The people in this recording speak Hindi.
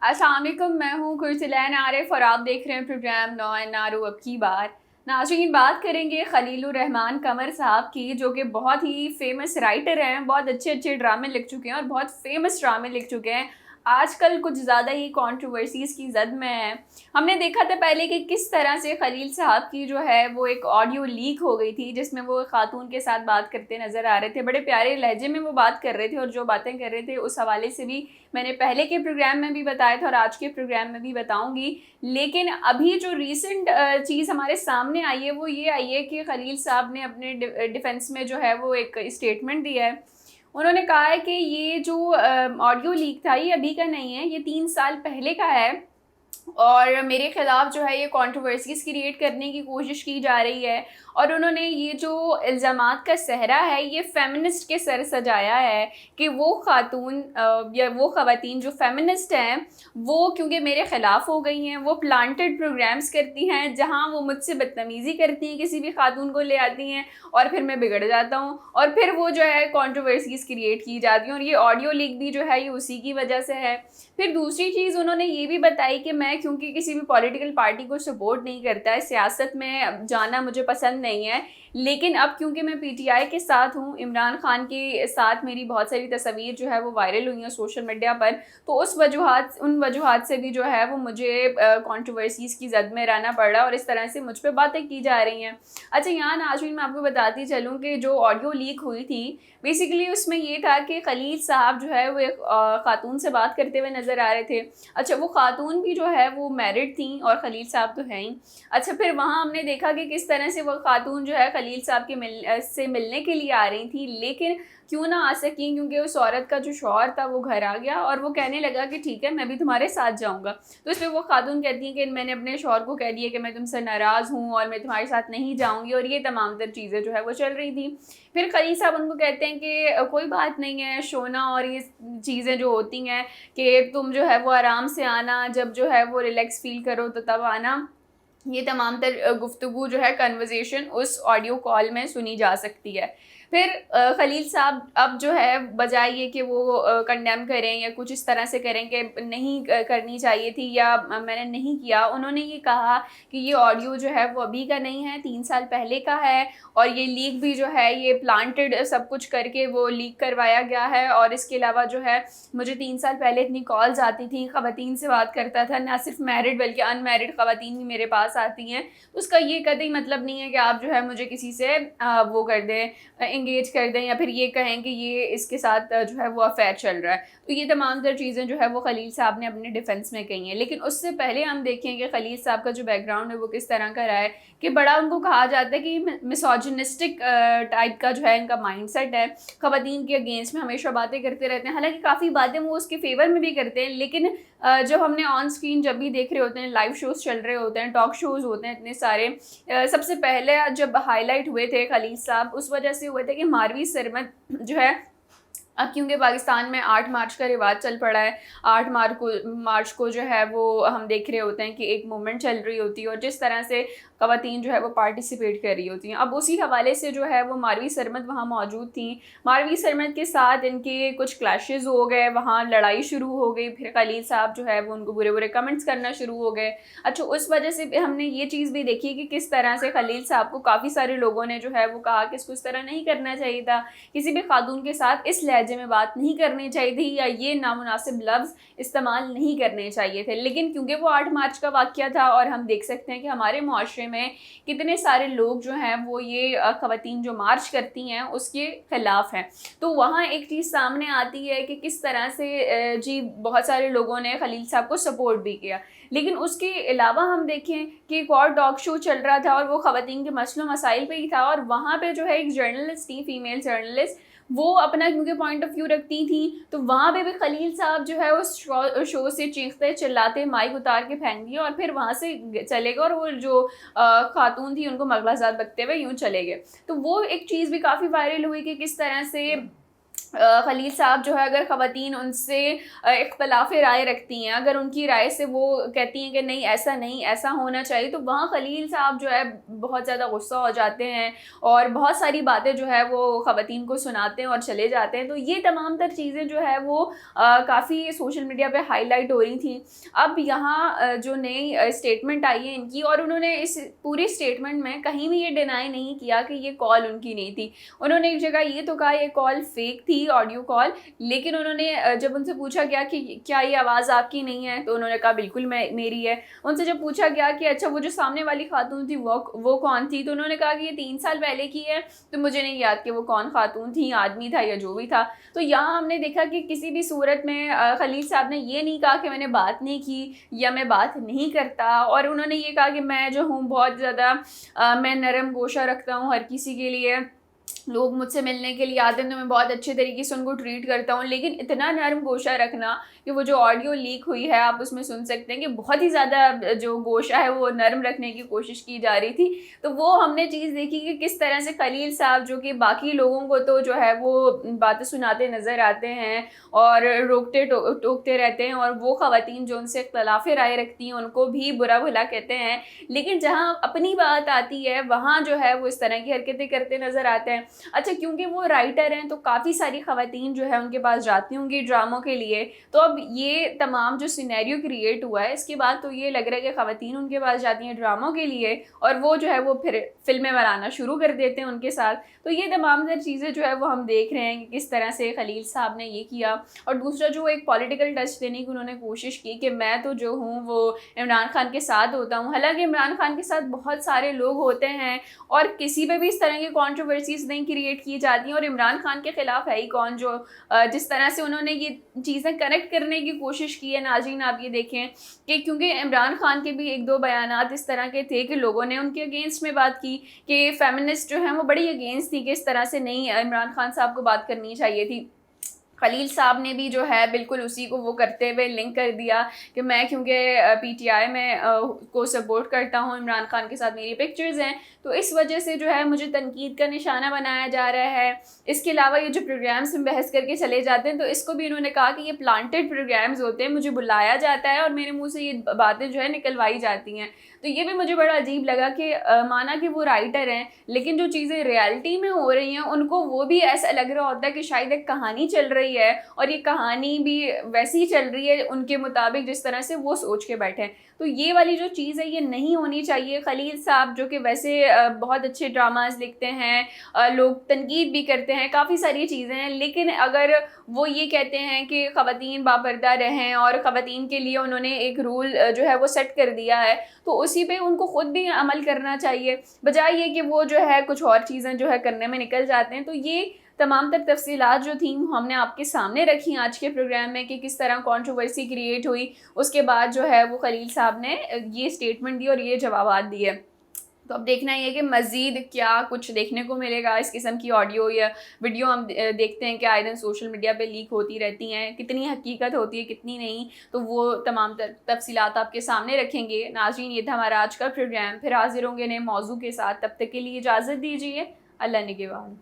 अस्सलाम वालेकुम, मैं हूँ कुर्सलैन आरिफ और आप देख रहे हैं प्रोग्राम नौ नारू अब की बार। नाज़रीन, बात करेंगे खलीलुर रहमान कमर साहब की, जो कि बहुत ही फेमस राइटर हैं, बहुत अच्छे अच्छे ड्रामे लिख चुके हैं और बहुत फेमस ड्रामे लिख चुके हैं। आजकल कुछ ज़्यादा ही कंट्रोवर्सीज़ की जद में है। हमने देखा था पहले कि किस तरह से खलील साहब की जो है वो एक ऑडियो लीक हो गई थी, जिसमें वो खातून के साथ बात करते नज़र आ रहे थे। बड़े प्यारे लहजे में वो बात कर रहे थे और जो बातें कर रहे थे उस हवाले से भी मैंने पहले के प्रोग्राम में भी बताया था और आज के प्रोग्राम में भी बताऊंगी। लेकिन अभी जो रीसेंट चीज़ हमारे सामने आई है वो ये आई है कि खलील साहब ने अपने डिफेंस में जो है वो एक स्टेटमेंट दिया है। उन्होंने कहा है कि ये जो ऑडियो लीक था ये अभी का नहीं है, ये 3 साल पहले का है और मेरे ख़िलाफ़ जो है ये कंट्रोवर्सीज़ क्रिएट करने की कोशिश की जा रही है। और उन्होंने ये जो इल्ज़ामात का सहरा है ये फ़ेमिनिस्ट के सर सजाया है कि वो ख़ातून या वो ख़वातीन जो फ़ेमिनिस्ट हैं वो क्योंकि मेरे ख़िलाफ़ हो गई हैं, वो प्लांटेड प्रोग्राम्स करती हैं जहाँ वो मुझसे बदतमीज़ी करती हैं, किसी भी ख़ातून को ले आती हैं और फिर मैं बिगड़ जाता हूँ और फिर वो जो है कंट्रोवर्सीज़ क्रिएट की जाती हैं और ये ऑडियो लीक भी जो है ये उसी की वजह से है। फिर दूसरी चीज़ उन्होंने ये भी बताई कि मैं क्योंकि किसी भी पॉलिटिकल पार्टी को सपोर्ट नहीं करता है, सियासत में जाना मुझे पसंद नहीं है, लेकिन अब क्योंकि मैं पीटीआई के साथ हूँ, इमरान खान के साथ मेरी बहुत सारी तस्वीर जो है वो वायरल हुई हैं सोशल मीडिया पर, तो उन वजूहात से भी जो है वो मुझे कंट्रोवर्सीज़ की जद में रहना पड़ रहा है और इस तरह से मुझ पर बातें की जा रही हैं। अच्छा, यहाँ नाज़रीन मैं आपको बताती चलूँ कि जो ऑडियो लीक हुई थी बेसिकली उसमें ये था कि खलील साहब जो है वो एक ख़ातून से बात करते हुए नज़र आ रहे थे। अच्छा, वो ख़ातून भी जो है वो मैरिड थी और खलील साहब तो हैं ही। अच्छा, फिर वहाँ हमने देखा कि किस तरह से वो ख़ातून जो है खलील साहब के से मिलने के लिए आ रही थी, लेकिन क्यों ना आ सकी क्योंकि उस औरत का जो शौहर था वो घर आ गया और वो कहने लगा कि ठीक है मैं भी तुम्हारे साथ जाऊँगा। तो इसमें वो ख़ातून कहती हैं कि मैंने अपने शौहर को कह दिया कि मैं तुमसे नाराज़ हूँ और मैं तुम्हारे साथ नहीं जाऊँगी और ये तमाम तर चीज़ें जो है वो चल रही थी। फिर खलील साहब उनको कहते हैं कि कोई बात नहीं है शोना, और ये चीज़ें जो होती हैं कि तुम जो है वो आराम से आना, जब जो है वो रिलैक्स फ़ील करो तो तब आना। ये तमाम तर गुफ्तगू जो है कन्वर्सेशन उस ऑडियो कॉल में सुनी जा सकती है। फिर खलील साहब अब जो है बजाय ये कि वो कंडेम करें या कुछ इस तरह से करें कि नहीं करनी चाहिए थी या मैंने नहीं किया, उन्होंने ये कहा कि ये ऑडियो जो है वो अभी का नहीं है, 3 साल पहले का है और ये लीक भी जो है ये प्लांटेड सब कुछ करके वो लीक करवाया गया है। और इसके अलावा जो है मुझे 3 साल पहले इतनी कॉल्स आती थी, ख़वातीन से बात करता था, ना सिर्फ मैरिड बल्कि अनमैरिड ख़वातीन भी मेरे पास आती हैं। तो उसका ये कतई मतलब नहीं है कि आप जो है मुझे किसी से वो कर दें, एंगेज कर दें या फिर ये कहें कि ये इसके साथ जो है वो अफेयर चल रहा है। तो ये तमाम तर चीज़ें जो है वो खलील साहब ने अपने डिफेंस में कही हैं। लेकिन उससे पहले हम देखें कि खलील साहब का जो बैकग्राउंड है वो किस तरह का रहा है, कि बड़ा उनको कहा जाता है कि मिसोजिनिस्टिक टाइप का जो है इनका माइंडसेट है, ख़वातीन के अगेंस्ट में हमेशा बातें करते रहते हैं। हालांकि काफ़ी बातें वो उसके फेवर में भी करते हैं, लेकिन जब हमने ऑन स्क्रीन जब भी देख रहे होते हैं, लाइव शोज़ चल रहे होते हैं, टॉक शोज़ होते हैं इतने सारे, सबसे पहले जब हाईलाइट हुए थे खलील साहब उस वजह से हुए थे कि मारवी सरमद जो है, अब क्योंकि पाकिस्तान में 8 मार्च का रिवाज चल पड़ा है, 8 मार्च को जो है वो हम देख रहे होते हैं कि एक मूवमेंट चल रही होती है और जिस तरह से ख़वातीन जो है वो पार्टिसिपेट कर रही होती हैं। अब उसी हवाले से जो है वो मारवी सरमद वहाँ मौजूद थी। मारवी सरमद के साथ इनके कुछ क्लैशेज़ हो गए, वहाँ लड़ाई शुरू हो गई, फिर खलील साहब जो है वो उनको बुरे बुरे कमेंट्स करना शुरू हो गए। अच्छा, उस वजह से हमने ये चीज़ भी देखी कि किस तरह से खलील साहब को काफ़ी सारे लोगों ने जो है वो कहा कि इसको इस तरह नहीं करना चाहिए था, किसी भी खातून के साथ इस लहजे में बात नहीं करनी चाहिए थी या ये नामुनासिब लफ्ज़ इस्तेमाल नहीं करने चाहिए थे। लेकिन क्योंकि वो 8 मार्च का वाक़या था और हम देख सकते हैं कि हमारे मुआशरे में कितने सारे लोग जो हैं वो ये ख़वातीन जो मार्च करती हैं उसके ख़िलाफ़ हैं, तो वहाँ एक चीज़ सामने आती है कि किस तरह से जी बहुत सारे लोगों ने खलील साहब को सपोर्ट भी किया। लेकिन उसके अलावा हम देखें कि एक और टॉक शो चल रहा था और वो ख़वातीन के मसलों मसाइल पे ही था और वहाँ पे जो है एक जर्नलिस्ट थी, फीमेल जर्नलिस्ट, वो अपना क्योंकि पॉइंट ऑफ व्यू रखती थी, तो वहाँ पे भी खलील साहब जो है उस शो से चीखते चिल्लाते माइक उतार के फेंक दिया और फिर वहाँ से चले गए और वो जो खातून थी उनको मगलाजात बकते हुए यूँ चले गए। तो वो एक चीज़ भी काफ़ी वायरल हुई कि किस तरह से खलील साहब जो है, अगर ख़वातीन उनसे इख्तलाफ़ राय रखती हैं, अगर उनकी राय से वो कहती हैं कि नहीं ऐसा होना चाहिए, तो वहाँ खलील साहब जो है बहुत ज़्यादा गुस्सा हो जाते हैं और बहुत सारी बातें जो है वो ख़वातीन को सुनाते हैं और चले जाते हैं। तो ये तमाम तर चीज़ें जो है वो काफ़ी सोशल मीडिया पे हाईलाइट हो रही थी। अब यहाँ जो नई स्टेटमेंट आई है इनकी, और उन्होंने इस पूरी स्टेटमेंट में कहीं भी ये डिनाई नहीं किया कि ये कॉल उनकी नहीं थी। उन्होंने एक जगह ये तो कहा ये कॉल फेक थी, ऑडियो कॉल, लेकिन उन्होंने जब उनसे पूछा गया कि क्या ये आवाज़ आपकी नहीं है, तो उन्होंने कहा बिल्कुल मेरी है। उनसे जब पूछा गया कि अच्छा वो जो सामने वाली खातून थी वो कौन थी, तो उन्होंने कहा कि ये 3 साल पहले की है, तो मुझे नहीं याद कि वो कौन खातून थी, आदमी था या जो भी था। तो यहाँ हमने देखा कि किसी भी सूरत में खलील साहब ने ये नहीं कहा कि मैंने बात नहीं की या मैं बात नहीं करता, और उन्होंने ये कहा कि मैं जो हूँ बहुत ज़्यादा मैं नरम गोशा रखता हूँ हर किसी के लिए, लोग मुझसे मिलने के लिए आते हैं तो मैं बहुत अच्छे तरीके से उनको ट्रीट करता हूँ। लेकिन इतना नरम गोशा रखना कि वो जो ऑडियो लीक हुई है आप उसमें सुन सकते हैं कि बहुत ही ज़्यादा जो गोशा है वो नरम रखने की कोशिश की जा रही थी। तो वो हमने चीज़ देखी कि किस तरह से खलील साहब जो कि बाकी लोगों को तो जो है वो बातें सुनाते नज़र आते हैं और टोकते रहते हैं, और वो ख़वातीन जो उनसे इख्तलाफ़ राय रखती हैं उनको भी बुरा भला कहते हैं। लेकिन जहाँ अपनी बात आती है वहाँ जो है वो इस तरह की हरकतें करते नज़र आते हैं। अच्छा, क्योंकि वो राइटर हैं तो काफ़ी सारी ख़वातीन जो है उनके पास जाती होंगी ड्रामों के लिए। तो अब ये तमाम जो सिनेरियो क्रिएट हुआ है इसके बाद तो ये लग रहा है कि ख़वातीन उनके पास जाती हैं ड्रामों के लिए और वो जो है वो फिर फ़िल्में बनाना शुरू कर देते हैं उनके साथ। तो ये तमाम तर चीज़ें जो है वो हम देख रहे हैं कि किस तरह से खलील साहब ने ये किया। और दूसरा जो एक पॉलिटिकल टच देने की उन्होंने कोशिश की कि मैं तो जो हूँ वो इमरान खान के साथ होता हूँ। हालाँकि इमरान खान के साथ बहुत सारे लोग होते हैं और किसी पे भी इस तरह की कंट्रोवर्सीज़ नहीं क्रिएट की जाती हैं, और इमरान खान के ख़िलाफ़ है ही कौन जो जिस तरह से उन्होंने ये चीज़ें कनेक्ट करने की कोशिश की है। नाज़रीन आप ये देखें कि क्योंकि इमरान खान के भी 1-2 बयानात इस तरह के थे कि लोगों ने उनके अगेंस्ट में बात की कि फ़ेमिनिस्ट जो हैं वो बड़ी अगेंस्ट थी कि इस तरह से नहीं इमरान खान साहब को बात करनी चाहिए थी। खलील साहब ने भी जो है बिल्कुल उसी को वो करते हुए लिंक कर दिया कि मैं क्योंकि पीटीआई में को सपोर्ट करता हूँ, इमरान खान के साथ मेरी पिक्चर्स हैं, तो इस वजह से जो है मुझे तनकीद का निशाना बनाया जा रहा है। इसके अलावा ये जो प्रोग्राम्स में बहस करके चले जाते हैं तो इसको भी इन्होंने कहा कि ये प्लांटेड प्रोग्राम्स होते हैं, मुझे बुलाया जाता है और मेरे मुँह से ये बातें जो है निकलवाई जाती हैं। तो ये भी मुझे बड़ा अजीब लगा कि माना कि वो राइटर हैं लेकिन जो चीज़ें रियलिटी में हो रही हैं उनको वो भी ऐसा लग रहा होता है कि शायद एक कहानी चल रही है और ये कहानी भी वैसी ही चल रही है उनके मुताबिक जिस तरह से वो सोच के बैठे हैं। तो ये वाली जो चीज़ है ये नहीं होनी चाहिए। खलील साहब जो कि वैसे बहुत अच्छे ड्रामाज लिखते हैं, लोग तनकीद भी करते हैं, काफ़ी सारी चीज़ें हैं, लेकिन अगर वो ये कहते हैं कि ख़वातीन बापर्दा रहें और ख़वातीन के लिए उन्होंने एक रूल जो है वो सेट कर दिया है तो उसी पे उनको ख़ुद भी अमल करना चाहिए, बजाय ये कि वो जो है कुछ और चीज़ें जो है करने में निकल जाते हैं। तो ये तमाम तर तफसीलात जो थी हमने आपके सामने रखी आज के प्रोग्राम में कि किस तरह कंट्रोवर्सी क्रिएट हुई। उसके बाद जो है वो खलील साहब ने ये स्टेटमेंट दी और ये जवाबात दिए। तो अब देखना ये है कि मज़ीद क्या कुछ देखने को मिलेगा। इस किस्म की ऑडियो या वीडियो हम देखते हैं कि आए दिन सोशल मीडिया पे लीक होती रहती हैं, कितनी हकीकत होती है कितनी नहीं, तो वो तमाम तफसीलात आपके सामने रखेंगे। नाज़रीन ये था हमारा आज का प्रोग्राम, फिर हाजिर होंगे नए मौजू के साथ, तब तक के लिए इजाज़त दीजिए। अल्लाह निगहबान।